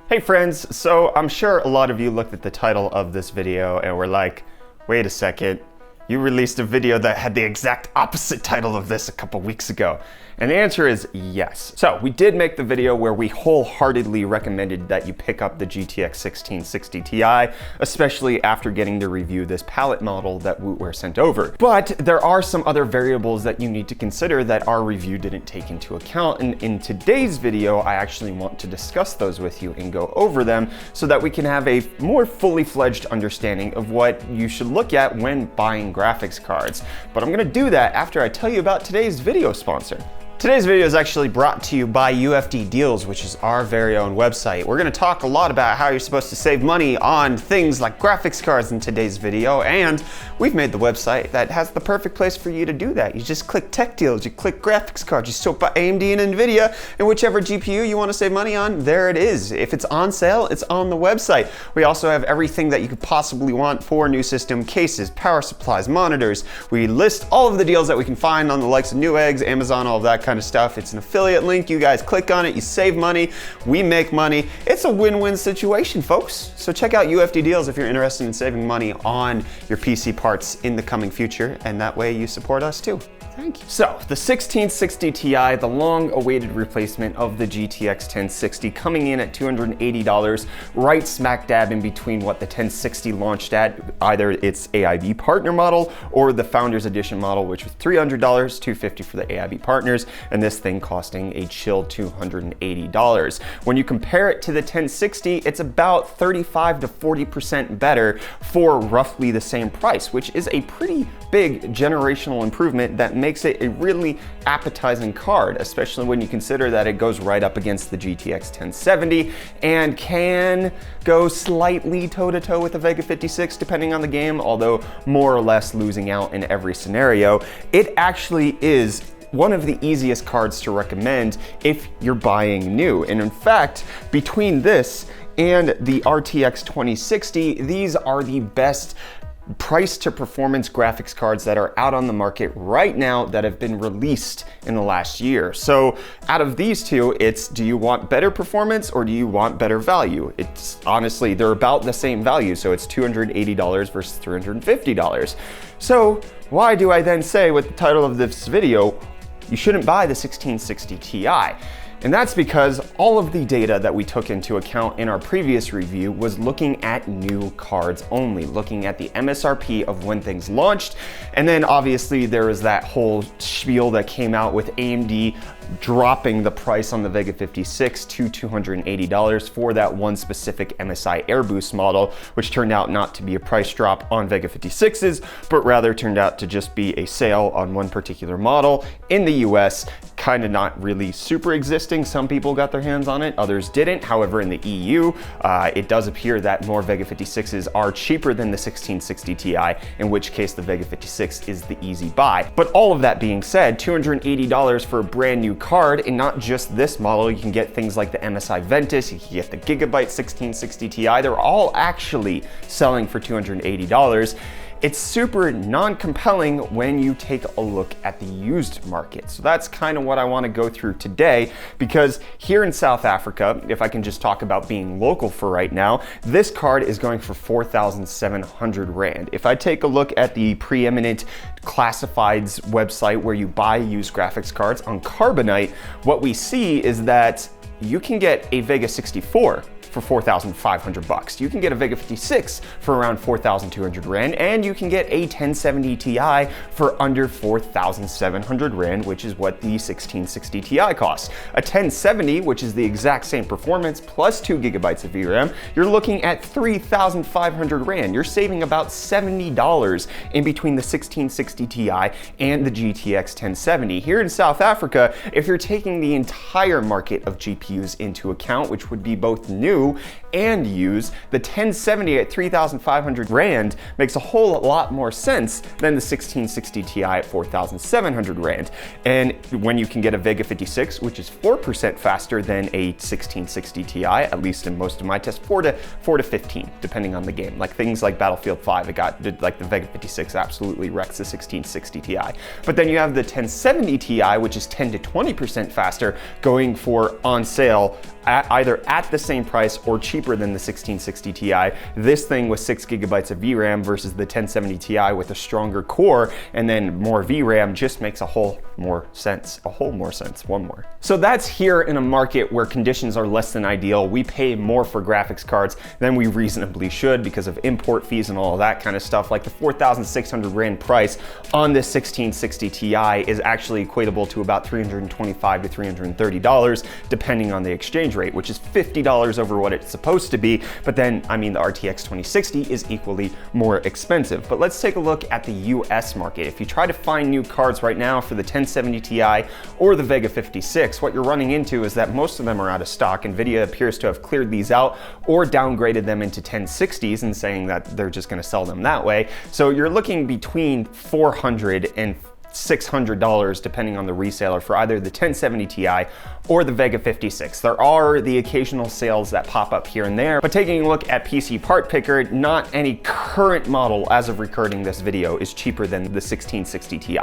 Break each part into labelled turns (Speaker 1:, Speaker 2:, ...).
Speaker 1: Hey friends, so I'm sure a lot of you looked at the title of this video and were like, wait a second, you released a video that had the exact opposite title of this a couple weeks ago. And the answer is yes. So we did make the video where we wholeheartedly recommended that you pick up the GTX 1660 Ti, especially after getting to review this palette model that Wootware sent over. But there are some other variables that you need to consider that our review didn't take into account. And in today's video, I actually want to discuss those with you and go over them so that we can have a more fully fledged understanding of what you should look at when buying graphics cards. But I'm gonna do that after I tell you about today's video sponsor. Today's video is actually brought to you by UFD Deals, which is our very own website. We're gonna talk a lot about how you're supposed to save money on things like graphics cards in today's video, and we've made the website that has the perfect place for you to do that. You just click Tech Deals, you click Graphics Cards, you sort by AMD and NVIDIA, and whichever GPU you wanna save money on, there it is. If it's on sale, it's on the website. We also have everything that you could possibly want for new system cases, power supplies, monitors. We list all of the deals that we can find on the likes of Newegg's, Amazon, all of that kind of stuff. It's an affiliate link. You guys click on it, you save money, we make money. It's a win-win situation, folks. So check out UFD Deals if you're interested in saving money on your PC parts in the coming future, and that way you support us too. Thank you. So the 1660 Ti, the long-awaited replacement of the GTX 1060, coming in at $280, right smack dab in between what the 1060 launched at, either its AIB partner model or the Founders Edition model, which was $300, $250 for the AIB partners, and this thing costing a chill $280. When you compare it to the 1060, it's about 35 to 40% better for roughly the same price, which is a pretty big generational improvement that makes it a really appetizing card, especially when you consider that it goes right up against the GTX 1070 and can go slightly toe-to-toe with the Vega 56 depending on the game, although more or less losing out in every scenario. It actually is one of the easiest cards to recommend if you're buying new. And in fact, between this and the RTX 2060, these are the best price to performance graphics cards that are out on the market right now that have been released in the last year. So out of these two, it's, do you want better performance or do you want better value? It's honestly, they're about the same value. So it's $280 versus $350. So why do I then say with the title of this video, you shouldn't buy the 1660 Ti? And that's because all of the data that we took into account in our previous review was looking at new cards only, looking at the MSRP of when things launched. And then obviously there was that whole spiel that came out with AMD dropping the price on the Vega 56 to $280 for that one specific MSI Airboost model, which turned out not to be a price drop on Vega 56s, but rather turned out to just be a sale on one particular model in the US, kind of not really super existing. Some people got their hands on it, others didn't. However, in the EU, it does appear that more Vega 56s are cheaper than the 1660 Ti, in which case the Vega 56 is the easy buy. But all of that being said, $280 for a brand new card, and not just this model. You can get things like the MSI Ventus, you can get the Gigabyte 1660 Ti. They're all actually selling for $280. It's super non-compelling when you take a look at the used market. So that's kind of what I want to go through today, because here in South Africa, if I can just talk about being local for right now, this card is going for 4,700 Rand. If I take a look at the preeminent classifieds website where you buy used graphics cards on Carbonite, what we see is that you can get a Vega 64 for 4,500 bucks. You can get a Vega 56 for around 4,200 Rand, and you can get a 1070 Ti for under 4,700 Rand, which is what the 1660 Ti costs. A 1070, which is the exact same performance plus 2 gigabytes of VRAM, you're looking at 3,500 Rand. You're saving about $70 in between the 1660 Ti and the GTX 1070. Here in South Africa, if you're taking the entire market of GPUs into account, which would be both new and used, the 1070 at 3,500 Rand makes a whole lot more sense than the 1660 Ti at 4,700 Rand. And when you can get a Vega 56, which is 4% faster than a 1660 Ti, at least in most of my tests, 4 to 15, depending on the game. Like things like Battlefield 5, like the Vega 56 absolutely wrecks the 1660 Ti. But then you have the 1070 Ti, which is 10 to 20% faster, going for on sale either at the same price or cheaper than the 1660 Ti. This thing with 6 gigabytes of VRAM versus the 1070 Ti with a stronger core and then more VRAM just makes a whole more sense. One more. So that's here in a market where conditions are less than ideal. We pay more for graphics cards than we reasonably should because of import fees and all of that kind of stuff. Like the 4,600 Rand price on this 1660 Ti is actually equatable to about $325 to $330, depending on the exchange rate, which is $50 over what it's supposed to be. But then, I mean, the RTX 2060 is equally more expensive. But let's take a look at the US market. If you try to find new cards right now for the 1070 Ti or the Vega 56, what you're running into is that most of them are out of stock. NVIDIA appears to have cleared these out or downgraded them into 1060s and saying that they're just going to sell them that way. So you're looking between $400 and $600 depending on the reseller for either the 1070 Ti or the Vega 56. There are the occasional sales that pop up here and there, but taking a look at PC Part Picker, not any current model as of recording this video is cheaper than the 1660 Ti.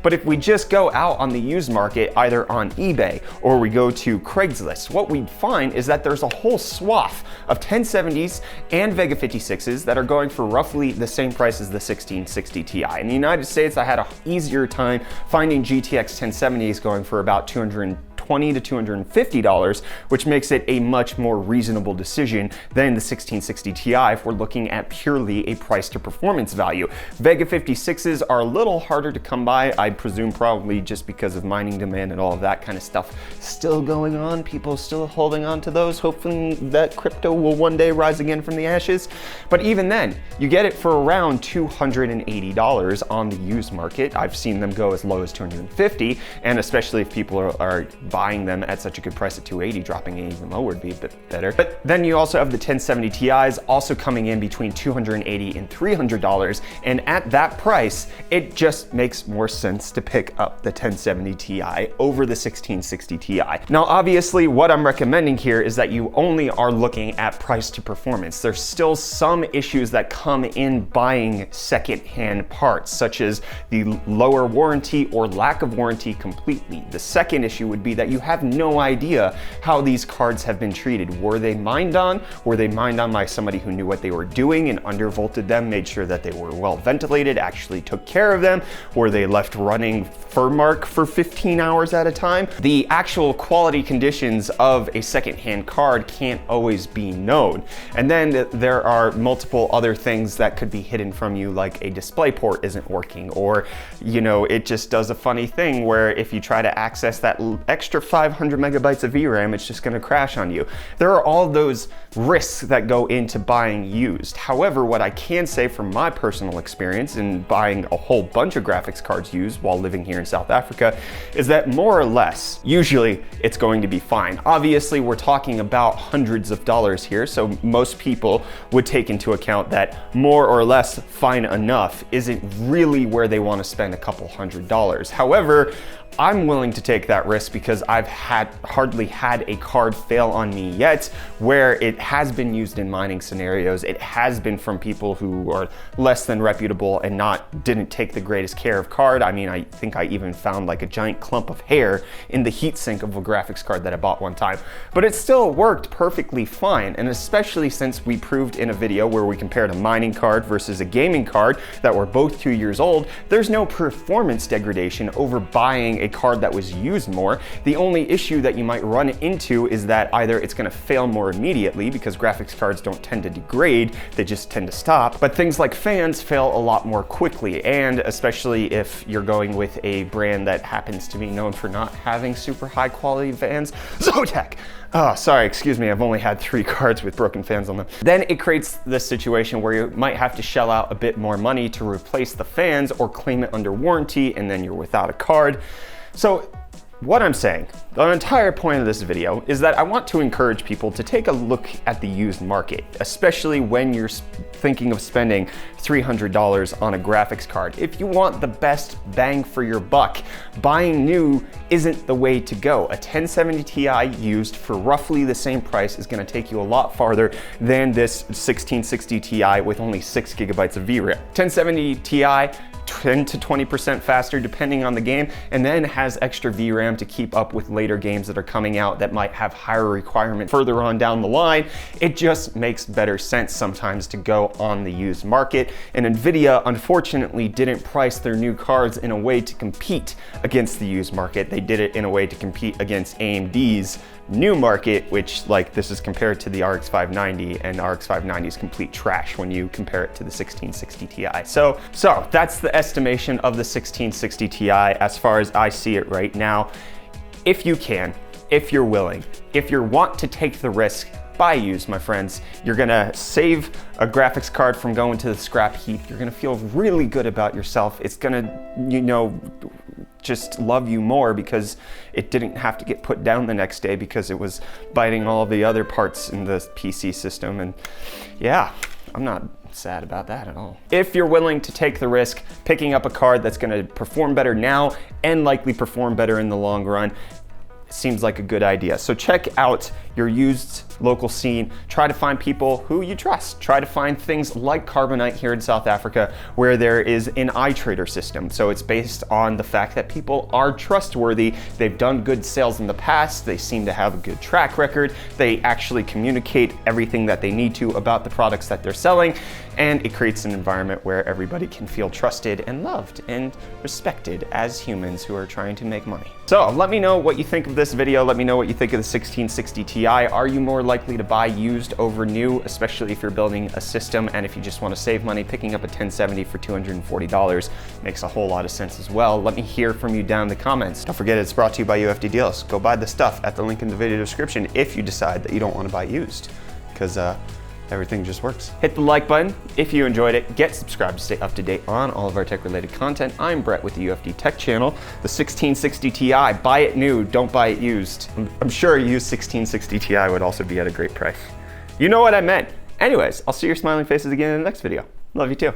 Speaker 1: But if we just go out on the used market, either on eBay or we go to Craigslist, what we'd find is that there's a whole swath of 1070s and Vega 56s that are going for roughly the same price as the 1660 Ti. In the United States, I had an easier time finding GTX 1070s going for about $220 to $250, which makes it a much more reasonable decision than the 1660 Ti if we're looking at purely a price to performance value. Vega 56s are a little harder to come by, I presume probably just because of mining demand and all of that kind of stuff still going on. People still holding on to those, hoping that crypto will one day rise again from the ashes. But even then, you get it for around $280 on the used market. I've seen them go as low as $250, and especially if people are buying them at such a good price at $280, dropping it even lower would be a bit better. But then you also have the 1070 Ti's also coming in between $280 and $300, and at that price, it just makes more sense to pick up the 1070 Ti over the 1660 Ti. Now, obviously, what I'm recommending here is that you only are looking at price to performance. There's still some issues that come in buying second-hand parts, such as the lower warranty or lack of warranty completely. The second issue would be that you have no idea how these cards have been treated. Were they mined on? Were they mined on by somebody who knew what they were doing and undervolted them, made sure that they were well ventilated, actually took care of them? Were they left running Furmark for 15 hours at a time? The actual quality conditions of a secondhand card can't always be known. And then there are multiple other things that could be hidden from you, like a display port isn't working, or, you know, it just does a funny thing where if you try to access that extra 500 megabytes of VRAM, it's just gonna crash on you. There are all those risks that go into buying used. However, what I can say from my personal experience in buying a whole bunch of graphics cards used while living here in South Africa is that more or less, usually it's going to be fine. Obviously, we're talking about hundreds of dollars here, so most people would take into account that more or less fine enough isn't really where they want to spend a couple $100s. However, I'm willing to take that risk because I've hardly had a card fail on me yet where it has been used in mining scenarios. It has been from people who are less than reputable and didn't take the greatest care of card. I mean, I think I even found like a giant clump of hair in the heatsink of a graphics card that I bought one time. But it still worked perfectly fine, and especially since we proved in a video where we compared a mining card versus a gaming card that were both 2 years old, there's no performance degradation over buying a card that was used more. The only issue that you might run into is that either it's going to fail more immediately because graphics cards don't tend to degrade, they just tend to stop, but things like fans fail a lot more quickly, and especially if you're going with a brand that happens to be known for not having super high quality fans, Zotac. Oh, sorry, excuse me, I've only had 3 cards with broken fans on them. Then it creates this situation where you might have to shell out a bit more money to replace the fans or claim it under warranty, and then you're without a card. So what I'm saying, the entire point of this video is that I want to encourage people to take a look at the used market, especially when you're thinking of spending $300 on a graphics card. If you want the best bang for your buck, buying new isn't the way to go. A 1070 Ti used for roughly the same price is going to take you a lot farther than this 1660 Ti with only 6 gigabytes of VRAM. 1070 Ti, 10 to 20% faster depending on the game, and then has extra VRAM to keep up with later games that are coming out that might have higher requirements further on down the line. It just makes better sense sometimes to go on the used market. And Nvidia unfortunately didn't price their new cards in a way to compete against the used market. They did it in a way to compete against AMD's new market, which, like, this is compared to the RX 590, and RX 590 is complete trash when you compare it to the 1660 Ti. So that's the estimation of the 1660 Ti as far as I see it right now. If you can, if you're willing, if you want to take the risk, buy used, my friends. You're gonna save a graphics card from going to the scrap heap. You're gonna feel really good about yourself. It's gonna, you know, just love you more because it didn't have to get put down the next day because it was biting all of the other parts in the PC system. And yeah, I'm not sad about that at all. If you're willing to take the risk, picking up a card that's gonna perform better now and likely perform better in the long run, seems like a good idea. So check out your used local scene. Try to find people who you trust. Try to find things like Carbonite here in South Africa, where there is an iTrader system. So it's based on the fact that people are trustworthy. They've done good sales in the past. They seem to have a good track record. They actually communicate everything that they need to about the products that they're selling. And it creates an environment where everybody can feel trusted and loved and respected as humans who are trying to make money. So let me know what you think of this video. Let me know what you think of the 1660 Ti. Are you more likely to buy used over new, especially if you're building a system? And if you just want to save money, picking up a 1070 for $240 makes a whole lot of sense as well. Let me hear from you down in the comments. Don't forget, it's brought to you by UFD Deals. Go buy the stuff at the link in the video description if you decide that you don't want to buy used, because everything just works. Hit the like button if you enjoyed it. Get subscribed to stay up to date on all of our tech related content. I'm Brett with the UFD Tech channel. The 1660 Ti, buy it new, don't buy it used. I'm sure a used 1660 Ti would also be at a great price. You know what I meant. Anyways, I'll see your smiling faces again in the next video. Love you too.